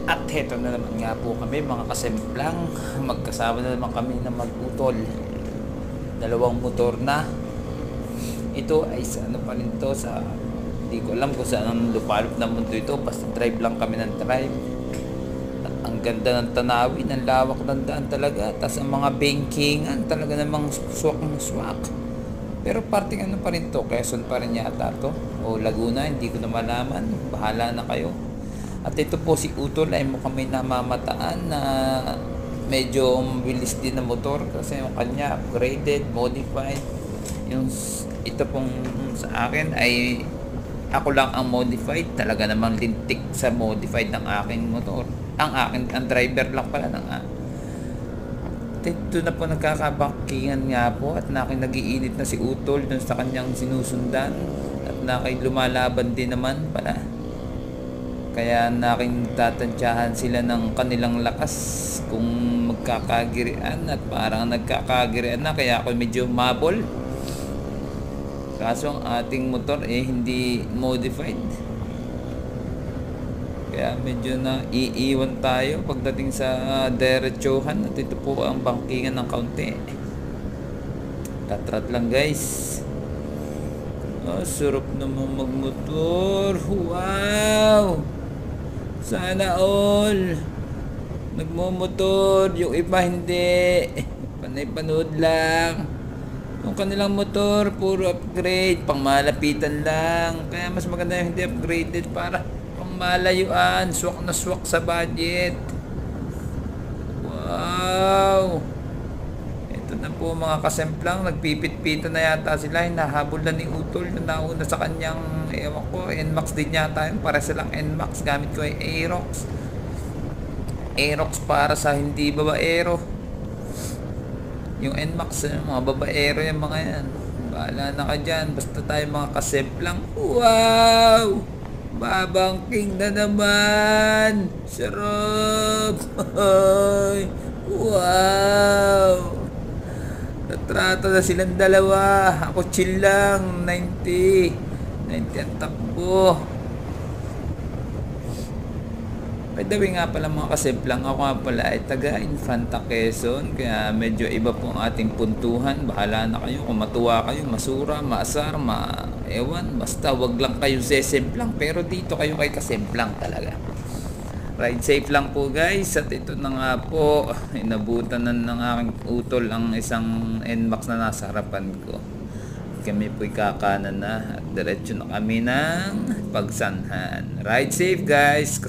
At heto na naman nga po kami mga kasemplang. Magkasama na naman kami na magutol. Dalawang motor na. Ito ay sa ano pa rin to, sa hindi ko alam kung saan ang lupalop na mundo ito. Basta drive lang kami ng drive. At ang ganda ng tanawin, ang lawak ng daan talaga. Tapos ang mga bankingan talaga namang swak na swak. Pero parting ano pa rin to, Quezon pa rin yata to, o Laguna, hindi ko na malaman. Bahala na kayo. At ito po si Utol ay mukhang may namamataan na medyo mabilis din na motor kasi yung kanya upgraded, modified. Yung ito pong sa akin ay ako lang ang modified, talaga namang lintik sa modified ng aking motor. Ang driver lang pala ng ito na po nagkakabakingan nga po at nag-iinit na si Utol dun sa kanyang sinusundan at lumalaban din naman pala. Kaya tatantyahan sila ng kanilang lakas kung magkakagirian at parang nagkakagirian na kaya ako medyo mabol. Kaso ang ating motor hindi modified. Kaya medyo na iiwan tayo pagdating sa diretsuhan at ito po ang bangkingan ng kaunti. Tatrat lang guys. Sarap naman magmotor. Wow! Sana all nagmomotor, yung iba hindi, panay panood lang. Yung kanilang motor puro upgrade, pang malapitan lang. Kaya mas maganda yung hindi upgraded para pang malayuan, swak na swak sa budget. Wow! Ito na po mga kasemplang, nagpipit-pita na yata sila. Hinahabol na ni Utol na nauna sa kanyang, ewan ko, NMAX din yata yun. Para silang NMAX, gamit ko ay Aerox. Aerox para sa hindi babaero. Yung NMAX, mga babaero yung mga yan. Bahala na ka dyan, basta tayo mga kasemplang. Wow! Babangking na naman! Sarap! Wow! Natrata na silang dalawa. Ako chill lang. 90 ang takbo. By the way nga pala mga kasemplang, ako nga pala ay taga Infanta Quezon. Kaya medyo iba po ang ating puntuhan. Bahala na kayo kung matuwa kayo, masura, maasar, ewan. Basta wag lang kayo sesemplang. Pero dito kayo kay kasemplang talaga. Ride safe lang po guys. At ito na nga po, inabutan na ng aking Utol ang isang NMAX na nasa harapan ko. Kami po'y kakanan na at diretso na kami ng Pagsanhan. Ride safe guys.